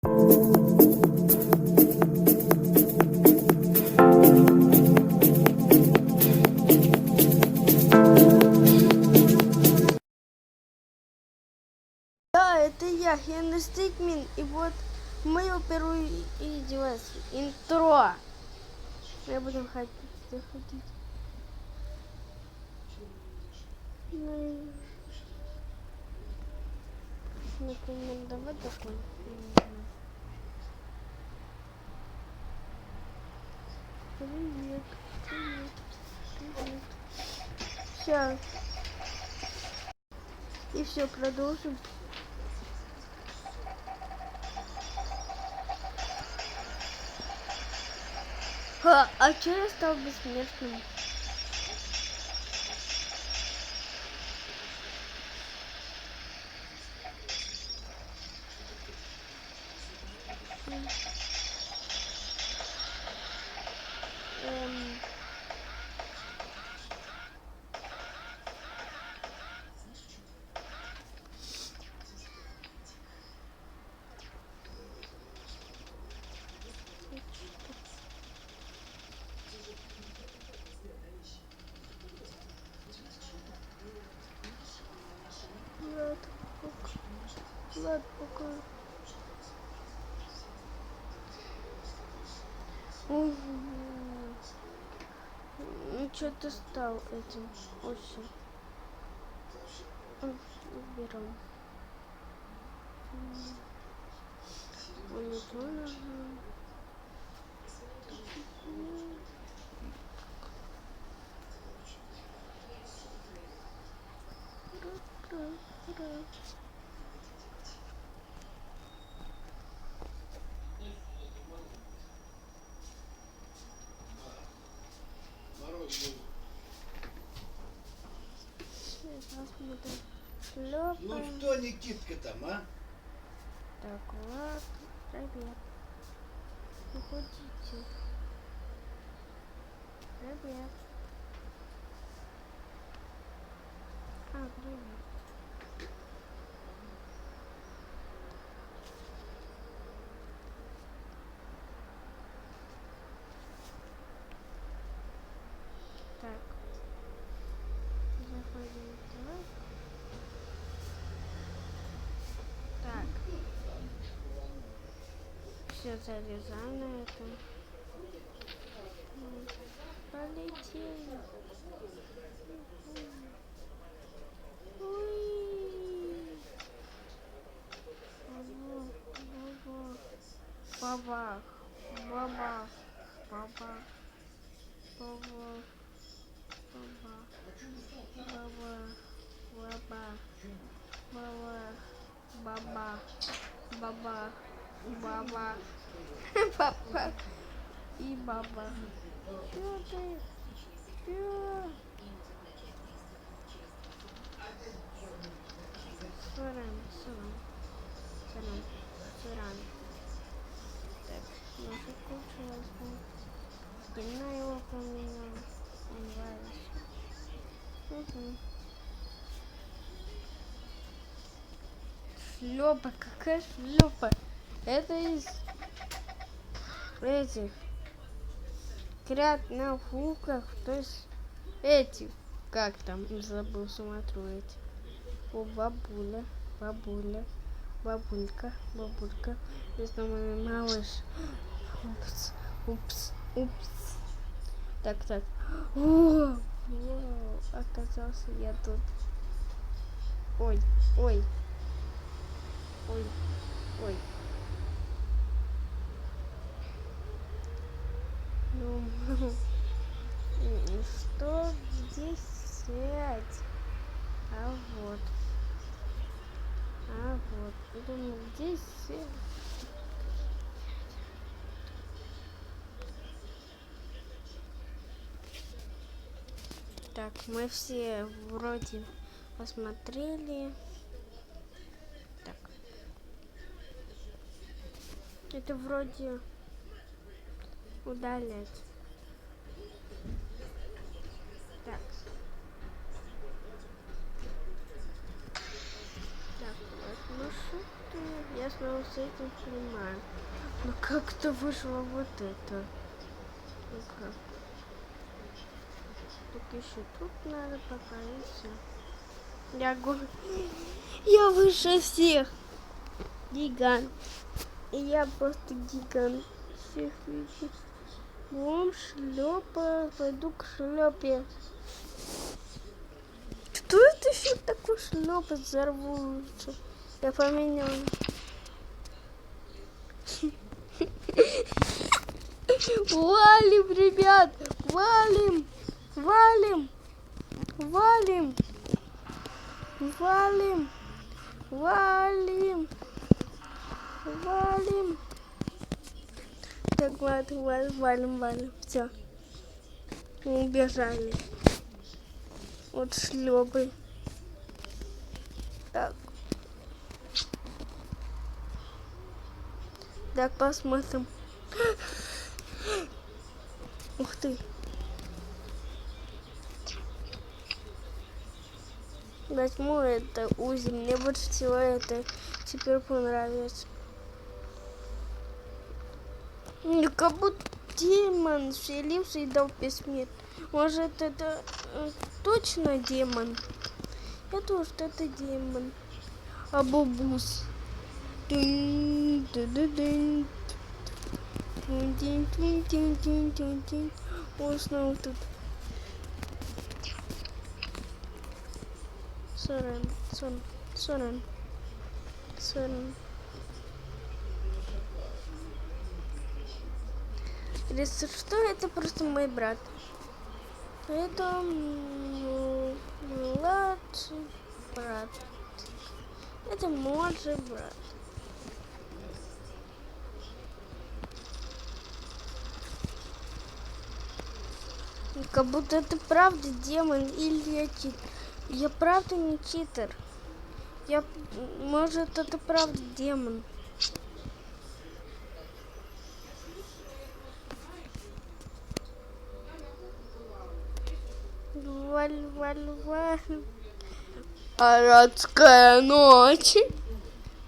Да, это я, Хенри Стикмин, и вот мое первое интро. Мы будем заходить. Например, давай такой. Привет, привет, привет. Сейчас. И все, продолжим. А что я стал бессмертным? Влад, пока. Ну, что ты стал этим очень. Уберем. Ну что, Никитка там, а? Так, Влад, привет. Уходите. Привет. Привет. Так. Заходим так. Так. Все залезаем на это. Полетели. Бабах, бабах, бабах, бабах, бабах, бабах, бабах, бабах, бабах, бабах, бабах, бабах и бабах. Чё ты? Чё? Суран. Так, музыку возьму. Скина его поменял. Он нравится. Шлёпа, какая шлёпа? Это из этих крят на фуках, то есть эти, как там, забыл, смотрю эти. О, бабуля, бабулька, здесь мой малыш. Упс. Так. О, оказался я тут. Ой. Ну, что здесь взять? А вот. Думаю, здесь так, мы все вроде посмотрели. Так. Это вроде удалять. Так. Так, вот маршрут. Я снова с этим понимаю. Но как-то вышло вот это. Ну-ка. Так еще тут надо пока и все. Я выше всех. Гигант. И я просто гигант. Всех видит. Бум, шлепа. Пойду к шлепе. Что это еще такое шлепа? Взорвутся. Я поменял. Валим, ребят! Валим! Валим! Валим! Валим! Валим! Валим! Так, ладно, валим. Все. Мы убежали. Вот шлепы. Так. Так, посмотрим. Ух ты. Возьму это УЗИ. Мне больше всего это теперь понравится. Как будто демон вселился и дал бессмертие. Может, это точно демон? Я думаю, что это демон. Абубус. Он снова тут. Сорен. Если что, это просто мой брат. Это младший брат. Это младший брат. Как будто это правда демон или я читер. Я правда не читер. Может, это правда демон. Валь. Арабская ночь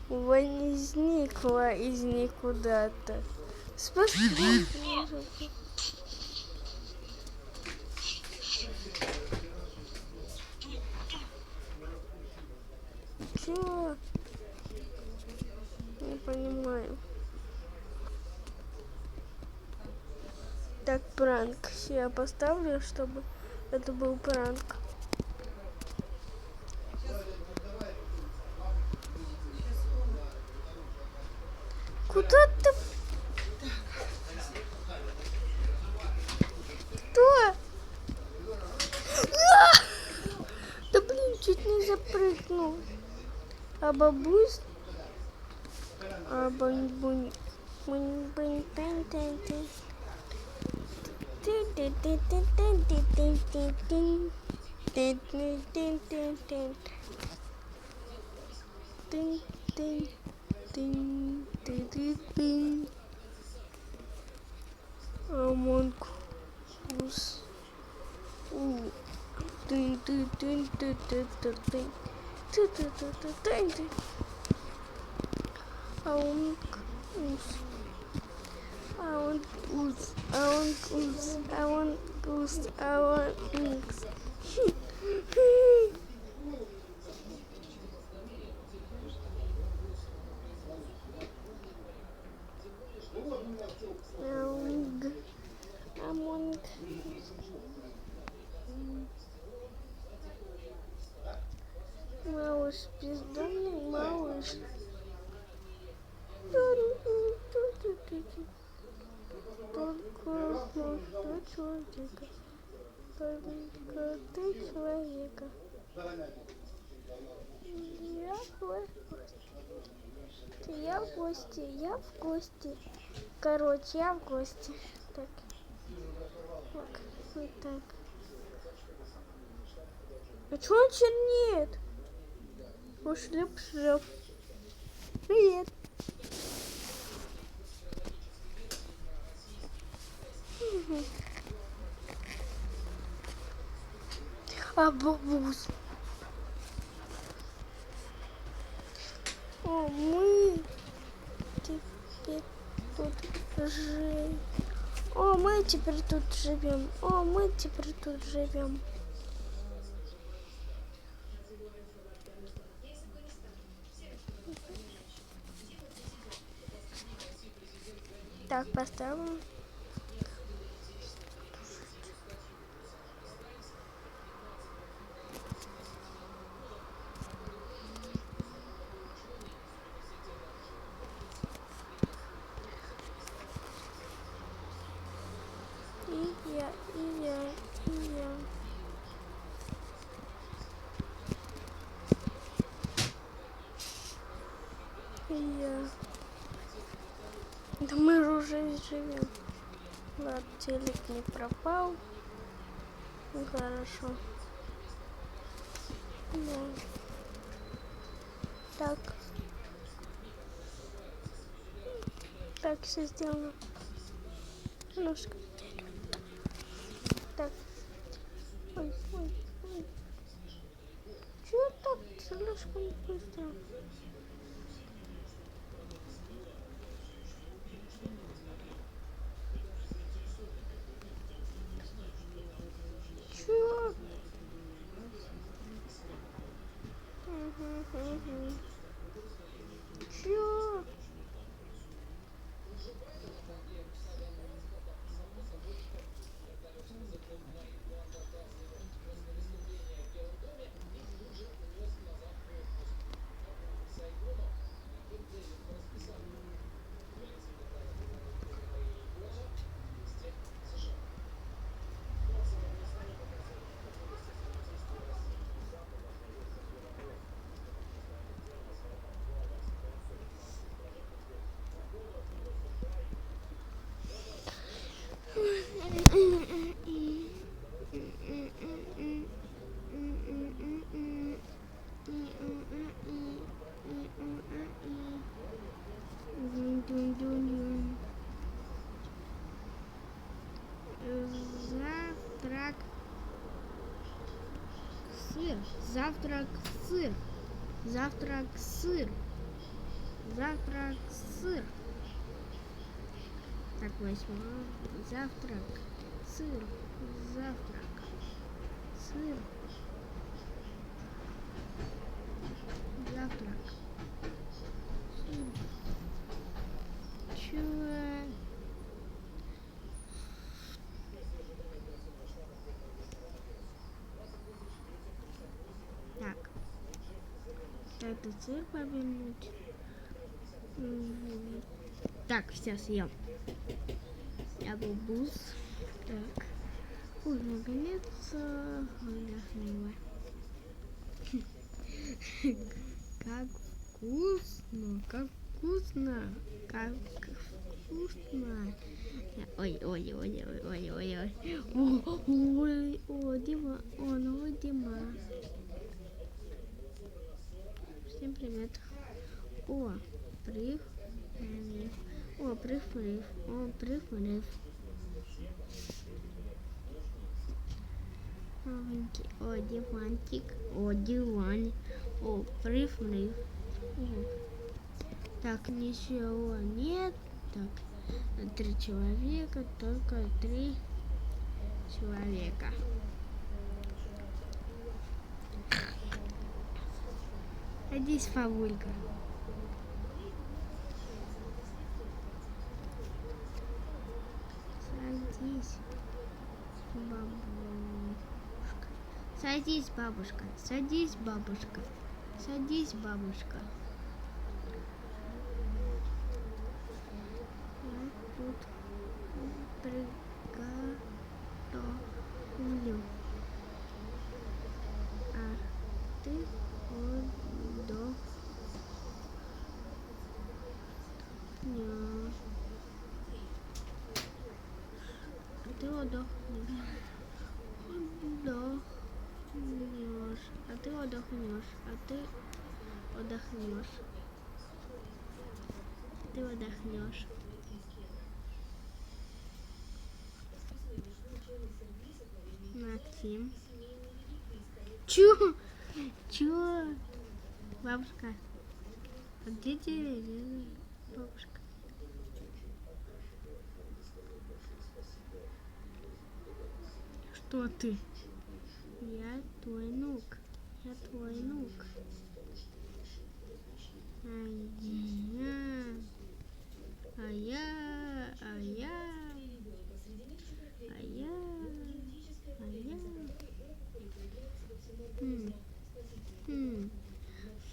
возникла из никуда-то. Спасибо. Чего? Не понимаю. Так, пранк. Я поставлю, чтобы это был пранк. Куда ты? Кто? Да блин, чуть не запрыгнул. А бабусь? А бунь-бунь. Бунь-бунь-тань-тань-тань. Among Us. Малыш, бездомный малыш. Только до человека. Только ты человека. Я в гости. Короче, я в гости. Так. Вот так. А что он чернеет? Шлеп. Привет. А бабусь. О, мы тут жить. О, мы теперь тут живем. О, мы теперь тут живем. Так, поставим. И я. Да мы же уже живем. Ладно, телек не пропал. Ну, хорошо. Да. Так. Так, все сделано. Немножко. Так. Ой. Чего так слишком быстро? Чё? Чё? Завтрак сыр. Завтрак сыр. Завтрак сыр. Так, возьму. Завтрак сыр. Завтрак сыр. Завтрак сыр. Чего? Так. Это сыр повернуть. Так, сейчас съем. Я бубус. Так. Ой, наконец-то отдохнула. Как вкусно, как вкусно, как вкусно. Ой. О, Дима, новый Дима. Всем привет. О, прив. О, прив. Новенький. О, диванчик. О, диван. О, прив. Так, ничего нет. Так, 3 человека, только 3 человека. Садись, Павулька. Садись, бабушка. Садись, бабушка. Садись, бабушка. Я тут приготовлю. А ты отдохнешь. Ты отдохнешь. Максим. Чё? Бабушка. А где телевизор? Бабушка. Кто ты? Я твой внук. Я твой внук. А я.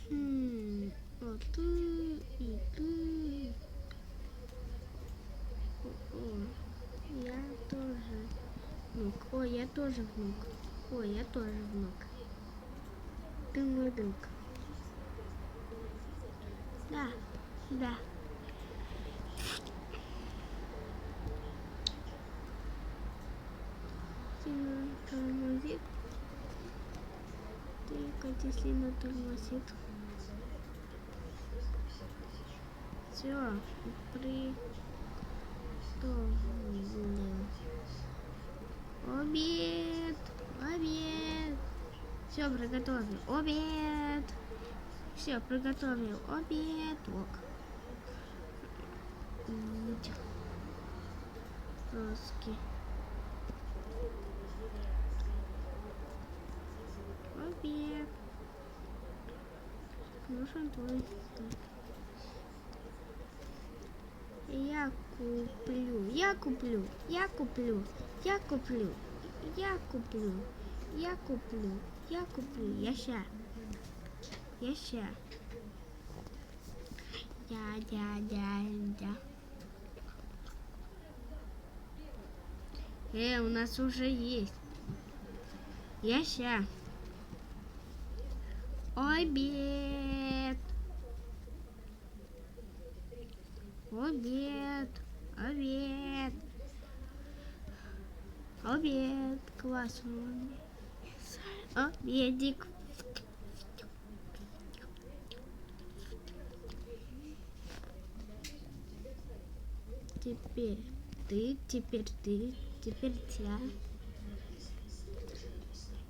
Хм. А ты и ты. Я тоже внук. Ой, я тоже внук. Ой, я тоже внук. Ты мой друг. Да, да. Сильно тормозит. Только сильно тормозит. Все, приготовлен. Обед. Все, приготовил. Обед. Все, приготовил. Обед. Ок. Доски. Обед. Нужен твой стол. Я куплю. Я ща. У нас уже есть. Я ща. Обед. Классно. Обедик. Теперь ты, теперь тебя.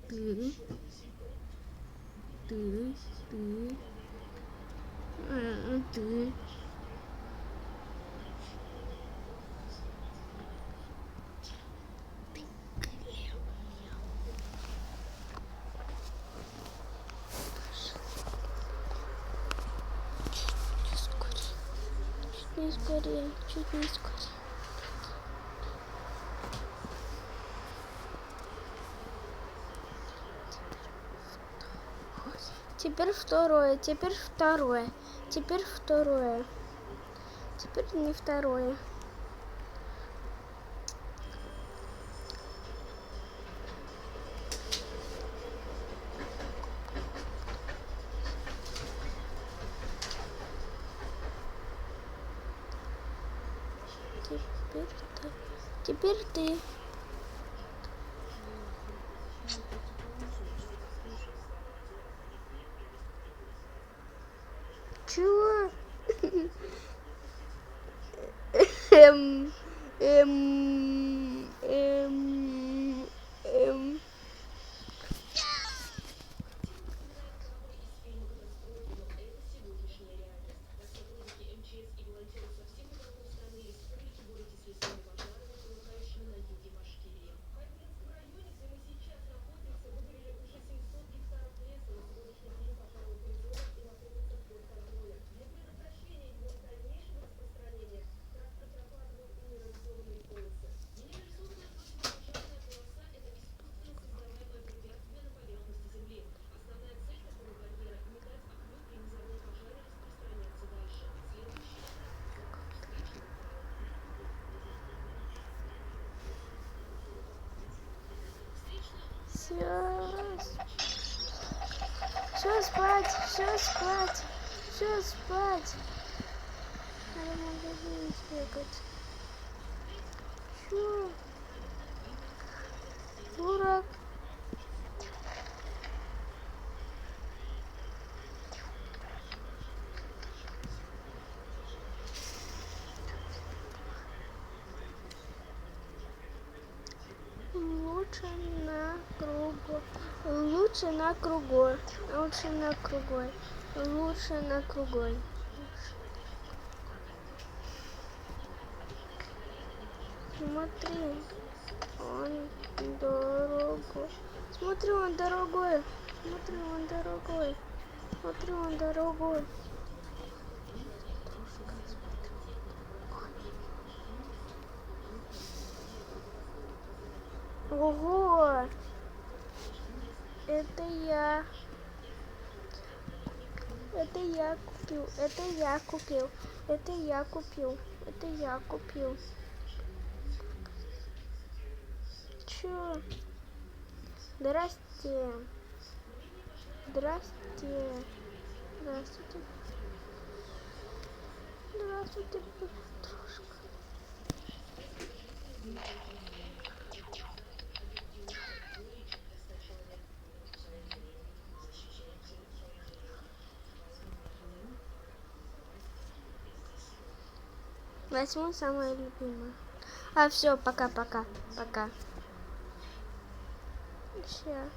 Ты. Ты. Чуть не скорее. Теперь второе. Теперь не второе. Теперь ты. Чего? Все спать. Надо в магазин сбегать. Чё? Дурак. Лучше на кругой. Смотри. Он дорогой. Смотри, он дорогой. Смотри, он дорогой. Смотри, он дорогой. Ого! Это я. Это я купил. Это я купил. Это я купил. Это я купил. Чё? Здрасте. Здрасте. Здравствуйте. Здравствуйте, подружка. Возьму самое любимое. А все, пока. Все.